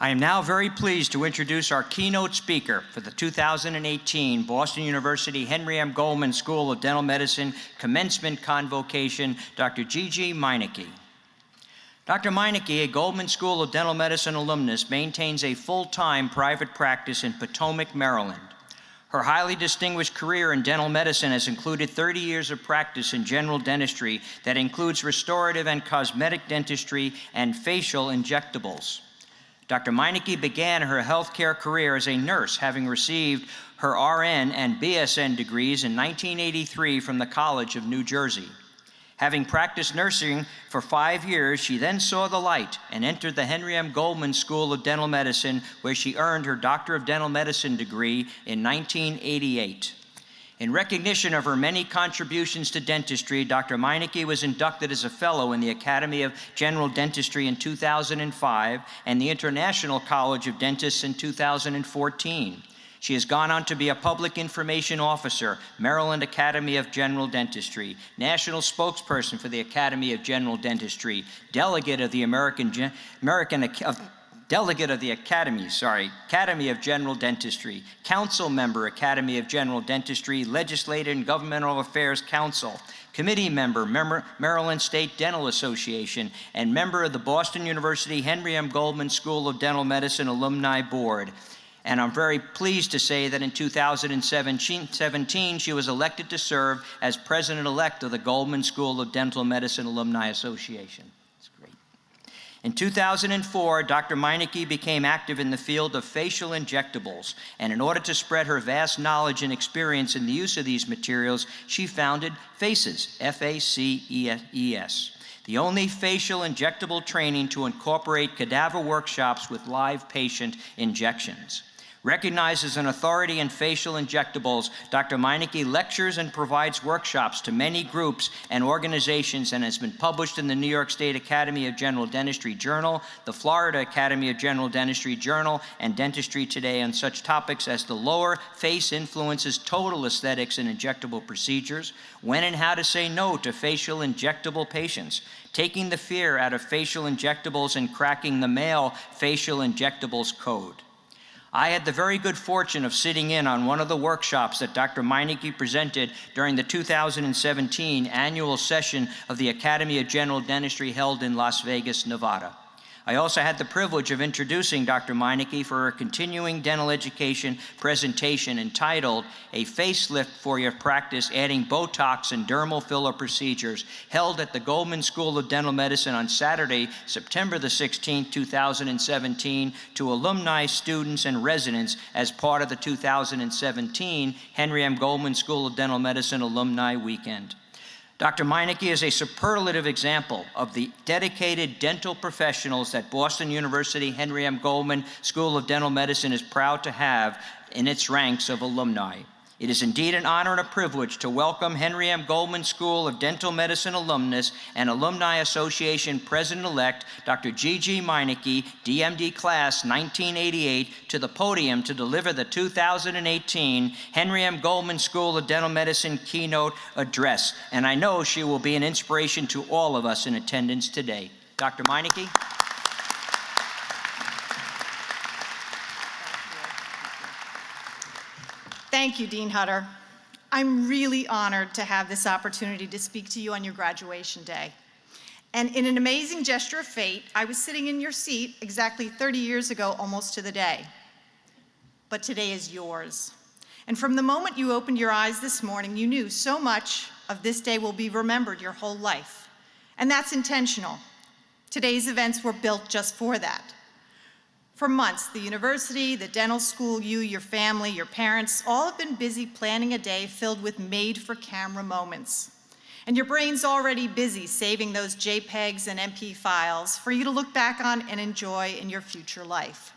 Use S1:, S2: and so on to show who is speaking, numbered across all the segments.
S1: I am now very pleased to introduce our keynote speaker for the 2018 Boston University Henry M. Goldman School of Dental Medicine Commencement Convocation, Dr. Gigi Meinecke. Dr. Meinecke, a Goldman School of Dental Medicine alumnus, maintains a full-time private practice in Potomac, Maryland. Her highly distinguished career in dental medicine has included 30 years of practice in general dentistry that includes restorative and cosmetic dentistry and facial injectables. Dr. Meinecke began her healthcare career as a nurse, having received her RN and BSN degrees in 1983 from the College of New Jersey. Having practiced nursing for 5 years, she then saw the light and entered the Henry M. Goldman School of Dental Medicine, where she earned her Doctor of Dental Medicine degree in 1988. In recognition of her many contributions to dentistry, Dr. Meinecke was inducted as a fellow in the Academy of General Dentistry in 2005 and the International College of Dentists in 2014. She has gone on to be a Public Information Officer, Maryland Academy of General Dentistry, National Spokesperson for the Academy of General Dentistry, Delegate of the Academy of General Dentistry, Council Member, Academy of General Dentistry, Legislative and Governmental Affairs Council, Committee Member, Maryland State Dental Association, and member of the Boston University Henry M. Goldman School of Dental Medicine Alumni Board. And I'm very pleased to say that in 2017, she was elected to serve as President-elect of the Goldman School of Dental Medicine Alumni Association. That's great. In 2004, Dr. Meinecke became active in the field of facial injectables, and in order to spread her vast knowledge and experience in the use of these materials, she founded FACES, F-A-C-E-S, the only facial injectable training to incorporate cadaver workshops with live patient injections. Recognized as an authority in facial injectables, Dr. Meinecke lectures and provides workshops to many groups and organizations and has been published in the New York State Academy of General Dentistry Journal, the Florida Academy of General Dentistry Journal, and Dentistry Today on such topics as the lower face influences total aesthetics in injectable procedures, when and how to say no to facial injectable patients, taking the fear out of facial injectables and cracking the male facial injectables code. I had the very good fortune of sitting in on one of the workshops that Dr. Meinecke presented during the 2017 annual session of the Academy of General Dentistry held in Las Vegas, Nevada. I also had the privilege of introducing Dr. Meinecke for her continuing dental education presentation entitled A Facelift for Your Practice, Adding Botox and Dermal Filler Procedures, held at the Goldman School of Dental Medicine on Saturday, September the 16th, 2017, to alumni, students, and residents as part of the 2017 Henry M. Goldman School of Dental Medicine Alumni Weekend. Dr. Meinecke is a superlative example of the dedicated dental professionals that Boston University Henry M. Goldman School of Dental Medicine is proud to have in its ranks of alumni. It is indeed an honor and a privilege to welcome Henry M. Goldman School of Dental Medicine alumnus and Alumni Association President-elect Dr. Gigi Meinecke, DMD Class 1988, to the podium to deliver the 2018 Henry M. Goldman School of Dental Medicine keynote address. And I know she will be an inspiration to all of us in attendance today. Dr. Meinecke.
S2: Thank you, Dean Hutter. I'm really honored to have this opportunity to speak to you on your graduation day. And in an amazing gesture of fate, I was sitting in your seat exactly 30 years ago, almost to the day. But today is yours. And from the moment you opened your eyes this morning, you knew so much of this day will be remembered your whole life. And that's intentional. Today's events were built just for that. For months, the university, the dental school, you, your family, your parents, all have been busy planning a day filled with made-for-camera moments. And your brain's already busy saving those JPEGs and MP files for you to look back on and enjoy in your future life.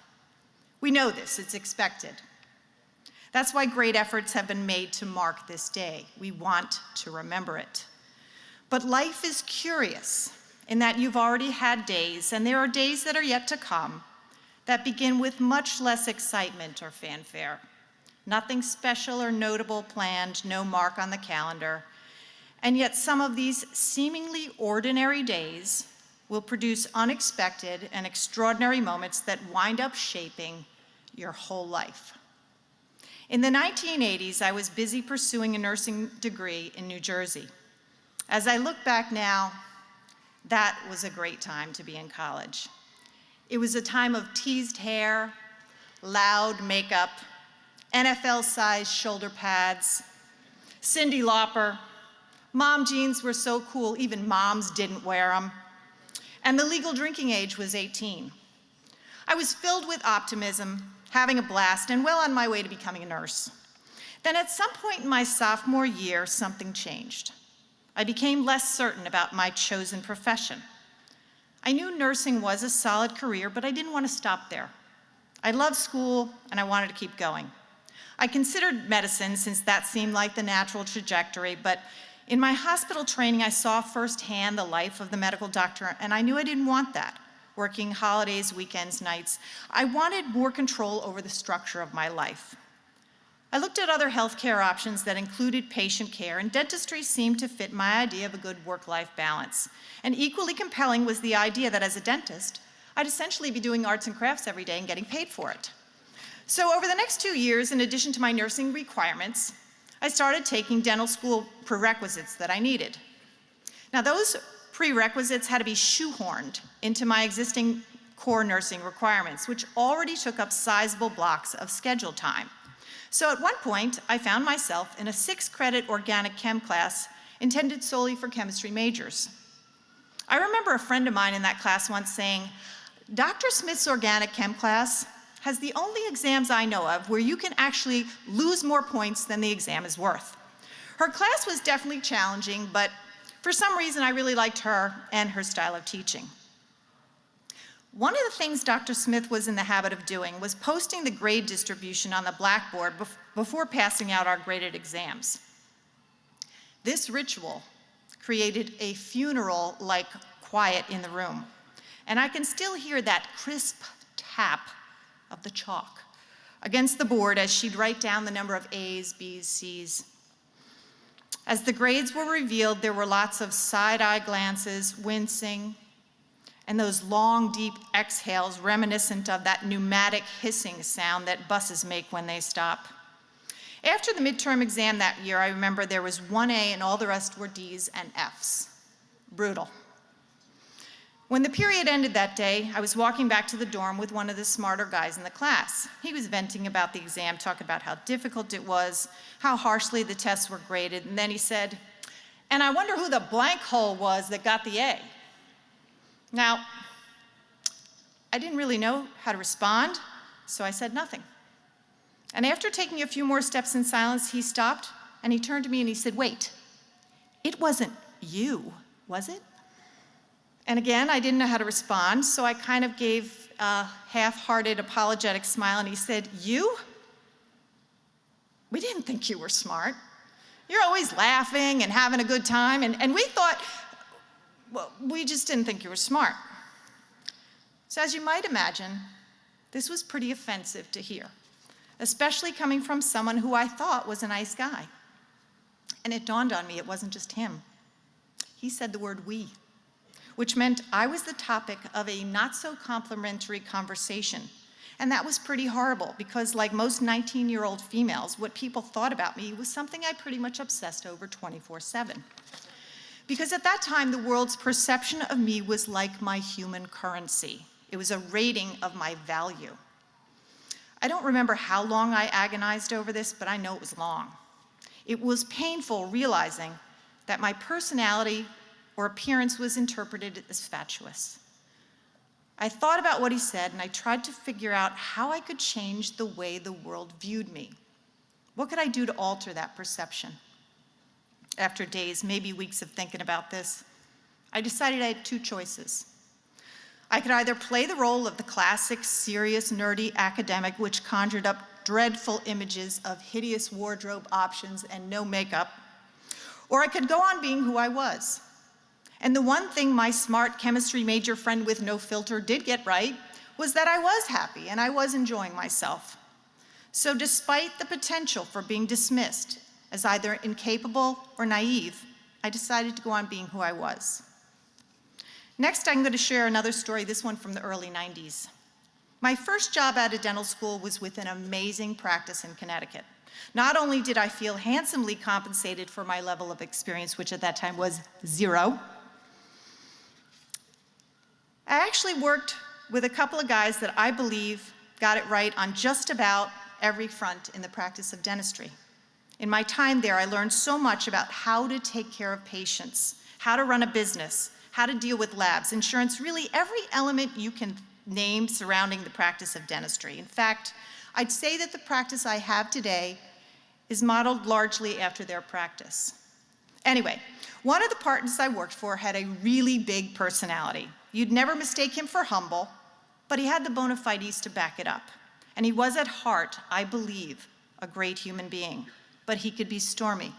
S2: We know this, it's expected. That's why great efforts have been made to mark this day. We want to remember it. But life is curious in that you've already had days, and there are days that are yet to come, that begin with much less excitement or fanfare. Nothing special or notable planned, no mark on the calendar. And yet some of these seemingly ordinary days will produce unexpected and extraordinary moments that wind up shaping your whole life. In the 1980s, I was busy pursuing a nursing degree in New Jersey. As I look back now, that was a great time to be in college. It was a time of teased hair, loud makeup, NFL-sized shoulder pads, Cyndi Lauper. Mom jeans were so cool, even moms didn't wear them. And the legal drinking age was 18. I was filled with optimism, having a blast, and well on my way to becoming a nurse. Then at some point in my sophomore year, something changed. I became less certain about my chosen profession. I knew nursing was a solid career, but I didn't want to stop there. I loved school, and I wanted to keep going. I considered medicine since that seemed like the natural trajectory, but in my hospital training, I saw firsthand the life of the medical doctor, and I knew I didn't want that, working holidays, weekends, nights. I wanted more control over the structure of my life. I looked at other healthcare options that included patient care, and dentistry seemed to fit my idea of a good work-life balance. And equally compelling was the idea that as a dentist, I'd essentially be doing arts and crafts every day and getting paid for it. So over the next 2 years, in addition to my nursing requirements, I started taking dental school prerequisites that I needed. Now those prerequisites had to be shoehorned into my existing core nursing requirements, which already took up sizable blocks of scheduled time. So at one point, I found myself in a 6-credit organic chem class intended solely for chemistry majors. I remember a friend of mine in that class once saying, "Dr. Smith's organic chem class has the only exams I know of where you can actually lose more points than the exam is worth." Her class was definitely challenging, but for some reason I really liked her and her style of teaching. One of the things Dr. Smith was in the habit of doing was posting the grade distribution on the blackboard before passing out our graded exams. This ritual created a funeral-like quiet in the room, and I can still hear that crisp tap of the chalk against the board as she'd write down the number of A's, B's, C's. As the grades were revealed, there were lots of side-eye glances, wincing, and those long, deep exhales reminiscent of that pneumatic hissing sound that buses make when they stop. After the midterm exam that year, I remember there was 1 A and all the rest were D's and F's. Brutal. When the period ended that day, I was walking back to the dorm with one of the smarter guys in the class. He was venting about the exam, talking about how difficult it was, how harshly the tests were graded, and then he said, "And I wonder who the blank hole was that got the A." Now, I didn't really know how to respond, so I said nothing. And after taking a few more steps in silence, he stopped and he turned to me and he said, "Wait, it wasn't you, was it?" And again, I didn't know how to respond, so I kind of gave a half-hearted apologetic smile, and he said, "You? We didn't think you were smart. You're always laughing and having a good time, and we thought, well, we just didn't think you were smart." So as you might imagine, this was pretty offensive to hear, especially coming from someone who I thought was a nice guy. And it dawned on me it wasn't just him. He said the word "we," which meant I was the topic of a not-so-complimentary conversation. And that was pretty horrible because, like most 19-year-old females, what people thought about me was something I pretty much obsessed over 24/7. Because at that time, the world's perception of me was like my human currency. It was a rating of my value. I don't remember how long I agonized over this, but I know it was long. It was painful realizing that my personality or appearance was interpreted as fatuous. I thought about what he said, and I tried to figure out how I could change the way the world viewed me. What could I do to alter that perception? After days, maybe weeks of thinking about this, I decided I had 2 choices. I could either play the role of the classic, serious, nerdy academic, which conjured up dreadful images of hideous wardrobe options and no makeup, or I could go on being who I was. And the one thing my smart chemistry major friend with no filter did get right was that I was happy and I was enjoying myself. So despite the potential for being dismissed as either incapable or naive, I decided to go on being who I was. Next, I'm going to share another story, this one from the early 90s. My first job out of dental school was with an amazing practice in Connecticut. Not only did I feel handsomely compensated for my level of experience, which at that time was 0, I actually worked with a couple of guys that I believe got it right on just about every front in the practice of dentistry. In my time there, I learned so much about how to take care of patients, how to run a business, how to deal with labs, insurance, really every element you can name surrounding the practice of dentistry. In fact, I'd say that the practice I have today is modeled largely after their practice. Anyway, one of the partners I worked for had a really big personality. You'd never mistake him for humble, but he had the bona fides to back it up. And he was at heart, I believe, a great human being. But he could be stormy.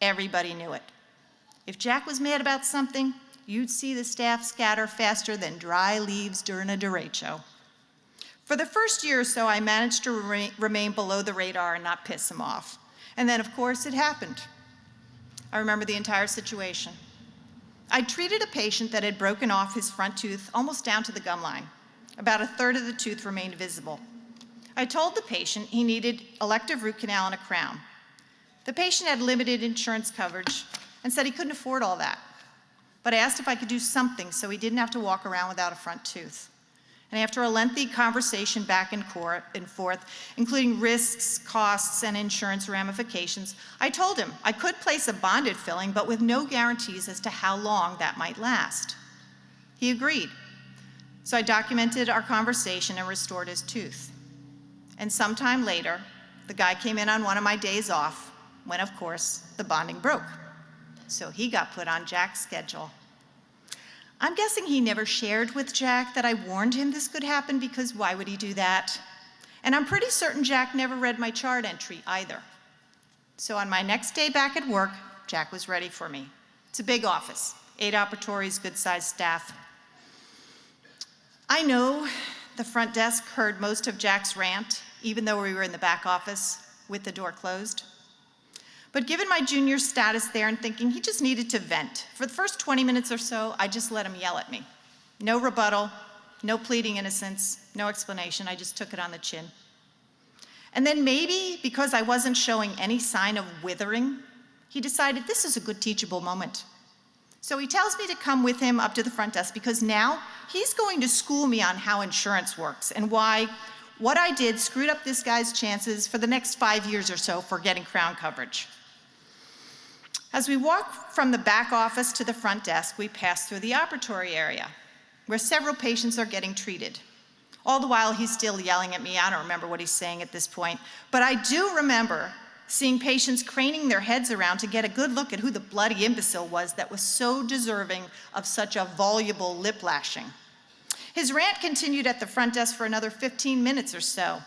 S2: Everybody knew it. If Jack was mad about something, you'd see the staff scatter faster than dry leaves during a derecho. For the first year or so, I managed to remain below the radar and not piss him off. And then, of course, it happened. I remember the entire situation. I treated a patient that had broken off his front tooth almost down to the gum line. About a third of the tooth remained visible. I told the patient he needed elective root canal and a crown. The patient had limited insurance coverage and said he couldn't afford all that. But I asked if I could do something so he didn't have to walk around without a front tooth. And after a lengthy conversation back and forth, including risks, costs, and insurance ramifications, I told him I could place a bonded filling, but with no guarantees as to how long that might last. He agreed. So I documented our conversation and restored his tooth. And sometime later, the guy came in on one of my days off, when, of course, the bonding broke. So he got put on Jack's schedule. I'm guessing he never shared with Jack that I warned him this could happen, because why would he do that? And I'm pretty certain Jack never read my chart entry either. So on my next day back at work, Jack was ready for me. It's a big office, 8 operatories, good-sized staff. I know the front desk heard most of Jack's rant, even though we were in the back office with the door closed. But given my junior status there and thinking he just needed to vent, for the first 20 minutes or so, I just let him yell at me. No rebuttal, no pleading innocence, no explanation. I just took it on the chin. And then maybe because I wasn't showing any sign of withering, he decided this is a good teachable moment. So he tells me to come with him up to the front desk, because now he's going to school me on how insurance works and why what I did screwed up this guy's chances for the next 5 years or so for getting crown coverage. As we walk from the back office to the front desk, we pass through the operatory area, where several patients are getting treated. All the while, he's still yelling at me. I don't remember what he's saying at this point, but I do remember seeing patients craning their heads around to get a good look at who the bloody imbecile was that was so deserving of such a voluble lip lashing. His rant continued at the front desk for another 15 minutes or so.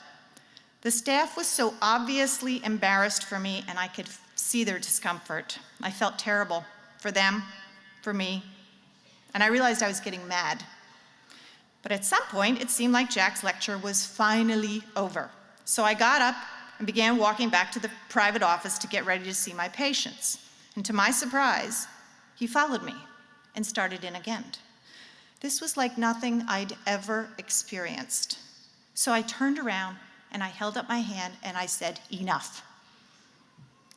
S2: The staff was so obviously embarrassed for me, and I could see their discomfort. I felt terrible for them, for me, and I realized I was getting mad. But at some point, it seemed like Jack's lecture was finally over. So I got up and began walking back to the private office to get ready to see my patients. And to my surprise, he followed me and started in again. This was like nothing I'd ever experienced. So I turned around and I held up my hand and I said, "Enough."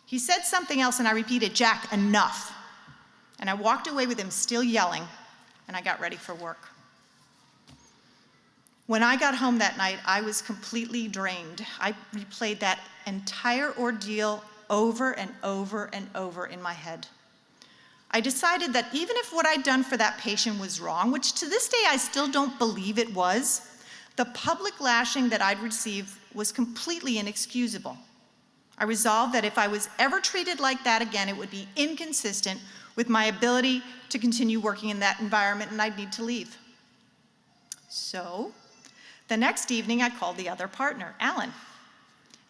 S2: He said something else and I repeated, "Jack, enough." And I walked away with him still yelling, and I got ready for work. When I got home that night, I was completely drained. I replayed that entire ordeal over and over and over in my head. I decided that even if what I'd done for that patient was wrong, which to this day I still don't believe it was, the public lashing that I'd received was completely inexcusable. I resolved that if I was ever treated like that again, it would be inconsistent with my ability to continue working in that environment, and I'd need to leave. So, the next evening, I called the other partner, Alan,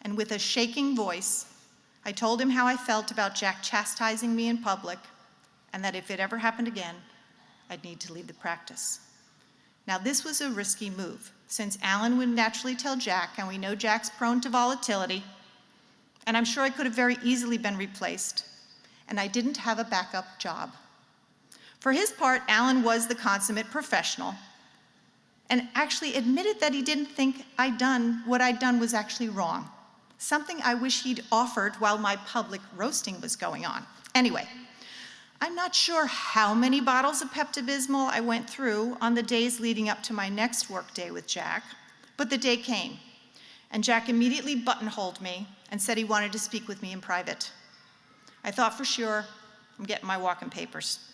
S2: and with a shaking voice, I told him how I felt about Jack chastising me in public, and that if it ever happened again, I'd need to leave the practice. Now, this was a risky move, since Alan would naturally tell Jack, and we know Jack's prone to volatility, and I'm sure I could have very easily been replaced, and I didn't have a backup job. For his part, Alan was the consummate professional and actually admitted that he didn't think what I'd done was actually wrong, something I wish he'd offered while my public roasting was going on. Anyway, I'm not sure how many bottles of Pepto-Bismol I went through on the days leading up to my next workday with Jack, but the day came, and Jack immediately buttonholed me and said he wanted to speak with me in private. I thought for sure, I'm getting my walking papers.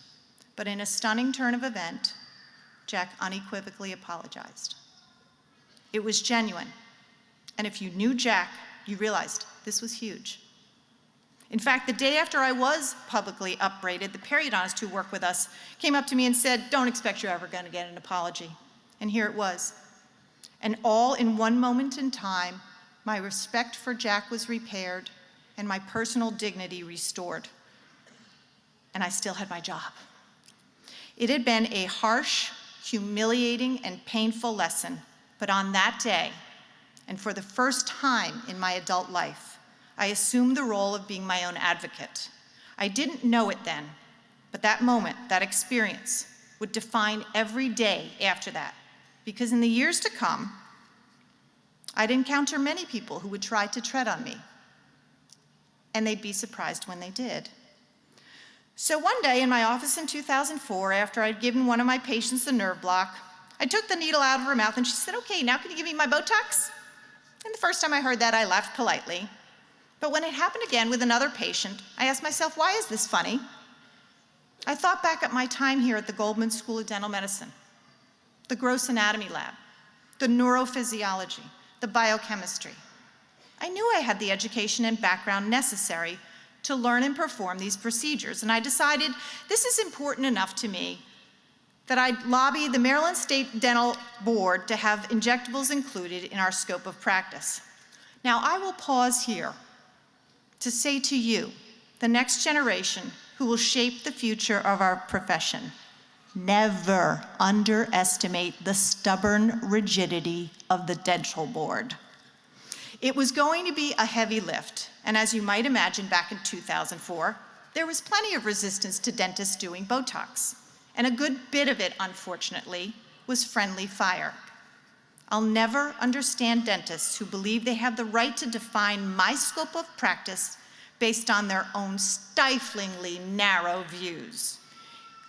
S2: But in a stunning turn of event, Jack unequivocally apologized. It was genuine, and if you knew Jack, you realized this was huge. In fact, the day after I was publicly upbraided, the periodontists who work with us came up to me and said, "Don't expect you're ever going to get an apology." And here it was. And all in one moment in time, my respect for Jack was repaired and my personal dignity restored. And I still had my job. It had been a harsh, humiliating, and painful lesson, but on that day, and for the first time in my adult life, I assumed the role of being my own advocate. I didn't know it then, but that moment, that experience, would define every day after that, because in the years to come, I'd encounter many people who would try to tread on me, and they'd be surprised when they did. So one day in my office in 2004, after I'd given one of my patients a nerve block, I took the needle out of her mouth and she said, "Okay, now can you give me my Botox?" And the first time I heard that, I laughed politely. But when it happened again with another patient, I asked myself, why is this funny? I thought back at my time here at the Goldman School of Dental Medicine, the gross anatomy lab, the neurophysiology, the biochemistry. I knew I had the education and background necessary to learn and perform these procedures, and I decided this is important enough to me that I'd lobby the Maryland State Dental Board to have injectables included in our scope of practice. Now, I will pause here to say to you, the next generation who will shape the future of our profession, never underestimate the stubborn rigidity of the dental board. It was going to be a heavy lift, and as you might imagine, back in 2004, there was plenty of resistance to dentists doing Botox, and a good bit of it, unfortunately, was friendly fire. I'll never understand dentists who believe they have the right to define my scope of practice based on their own stiflingly narrow views.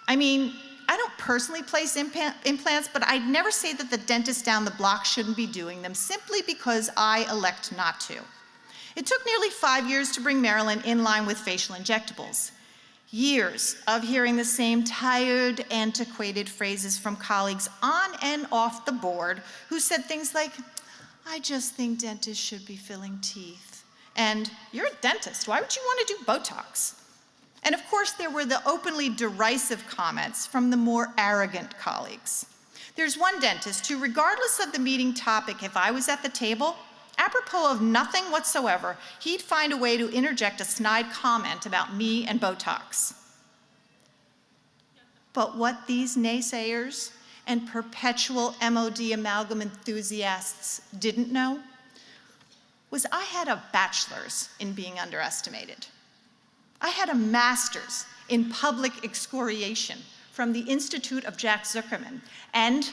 S2: I mean, I don't personally place implants, but I'd never say that the dentist down the block shouldn't be doing them simply because I elect not to. It took nearly 5 years to bring Maryland in line with facial injectables. Years of hearing the same tired, antiquated phrases from colleagues on and off the board who said things like, "I just think dentists should be filling teeth," and "You're a dentist, why would you want to do Botox?" And of course, there were the openly derisive comments from the more arrogant colleagues. There's one dentist who, regardless of the meeting topic, if I was at the table, apropos of nothing whatsoever, he'd find a way to interject a snide comment about me and Botox. But what these naysayers and perpetual MOD amalgam enthusiasts didn't know was I had a bachelor's in being underestimated. I had a master's in public excoriation from the Institute of Jack Zuckerman, and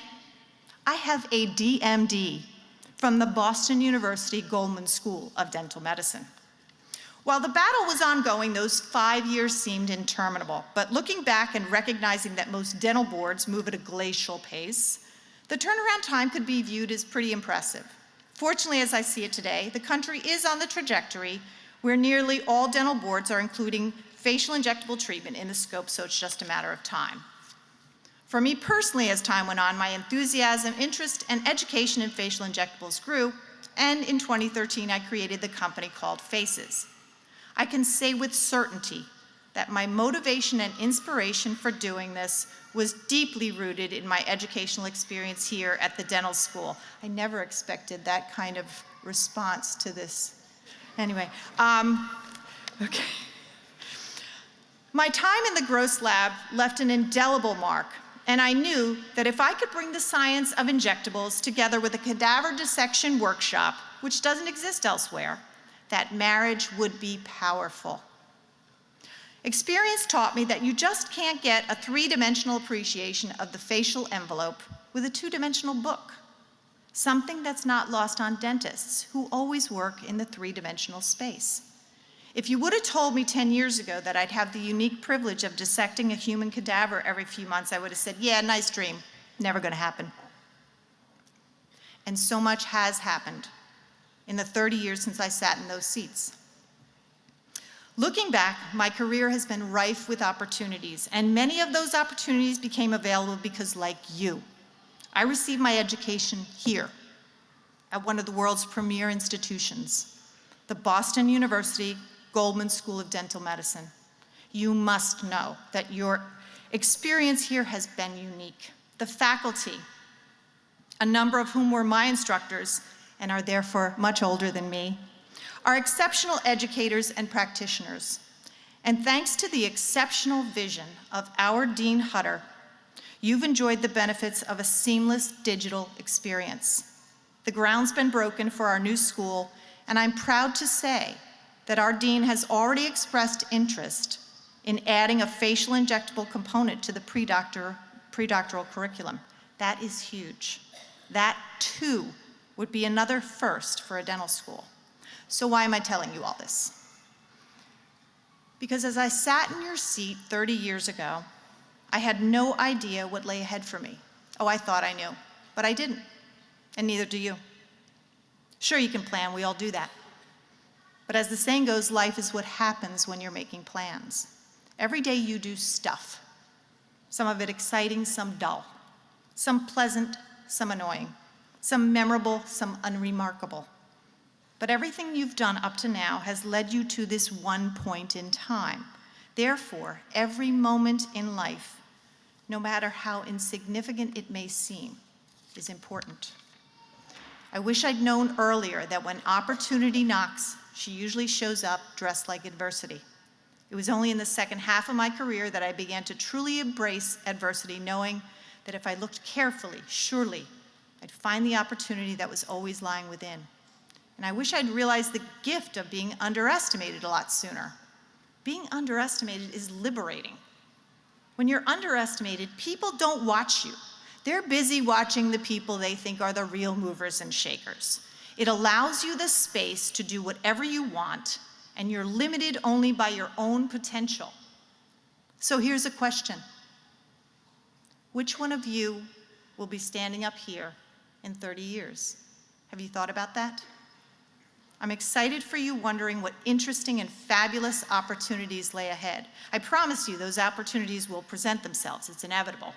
S2: I have a DMD from the Boston University Goldman School of Dental Medicine. While the battle was ongoing, those 5 years seemed interminable, but looking back and recognizing that most dental boards move at a glacial pace, the turnaround time could be viewed as pretty impressive. Fortunately, as I see it today, the country is on the trajectory where nearly all dental boards are including facial injectable treatment in the scope, so it's just a matter of time. For me personally, as time went on, my enthusiasm, interest, and education in facial injectables grew, and in 2013, I created the company called Faces. I can say with certainty that my motivation and inspiration for doing this was deeply rooted in my educational experience here at the dental school. I never expected that kind of response to this. Anyway, okay. My time in the gross lab left an indelible mark, and I knew that if I could bring the science of injectables together with a cadaver dissection workshop, which doesn't exist elsewhere, that marriage would be powerful. Experience taught me that you just can't get a three-dimensional appreciation of the facial envelope with a two-dimensional book, something that's not lost on dentists who always work in the three-dimensional space. If you would have told me 10 years ago that I'd have the unique privilege of dissecting a human cadaver every few months, I would have said, yeah, nice dream, never gonna happen. And so much has happened in the 30 years since I sat in those seats. Looking back, my career has been rife with opportunities, and many of those opportunities became available because, like you, I received my education here at one of the world's premier institutions, the Boston University Goldman School of Dental Medicine. You must know that your experience here has been unique. The faculty, a number of whom were my instructors and are therefore much older than me, are exceptional educators and practitioners. And thanks to the exceptional vision of our Dean Hutter, you've enjoyed the benefits of a seamless digital experience. The ground's been broken for our new school, and I'm proud to say that our dean has already expressed interest in adding a facial injectable component to the predoctoral curriculum. That is huge. That, too, would be another first for a dental school. So why am I telling you all this? Because as I sat in your seat 30 years ago, I had no idea what lay ahead for me. Oh, I thought I knew, but I didn't, and neither do you. Sure, you can plan, we all do that. But as the saying goes, life is what happens when you're making plans. Every day you do stuff, some of it exciting, some dull, some pleasant, some annoying, some memorable, some unremarkable. But everything you've done up to now has led you to this one point in time. Therefore, every moment in life, no matter how insignificant it may seem, is important. I wish I'd known earlier that when opportunity knocks, she usually shows up dressed like adversity. It was only in the second half of my career that I began to truly embrace adversity, knowing that if I looked carefully, surely I'd find the opportunity that was always lying within. And I wish I'd realized the gift of being underestimated a lot sooner. Being underestimated is liberating. When you're underestimated, people don't watch you. They're busy watching the people they think are the real movers and shakers. It allows you the space to do whatever you want, and you're limited only by your own potential. So here's a question. Which one of you will be standing up here in 30 years? Have you thought about that? I'm excited for you, wondering what interesting and fabulous opportunities lay ahead. I promise you those opportunities will present themselves. It's inevitable.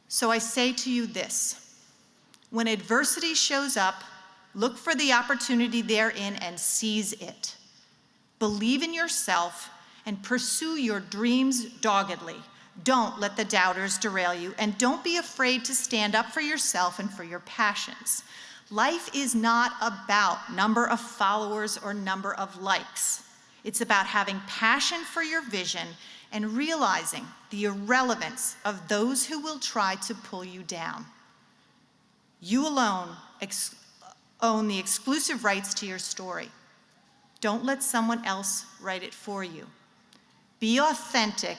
S2: So I say to you this: when adversity shows up, look for the opportunity therein and seize it. Believe in yourself and pursue your dreams doggedly. Don't let the doubters derail you, and don't be afraid to stand up for yourself and for your passions. Life is not about number of followers or number of likes. It's about having passion for your vision and realizing the irrelevance of those who will try to pull you down. You alone own the exclusive rights to your story. Don't let someone else write it for you. Be authentic.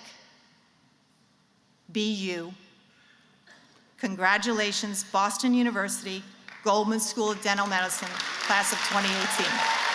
S2: Be you. Congratulations, Boston University Goldman School of Dental Medicine, class of 2018.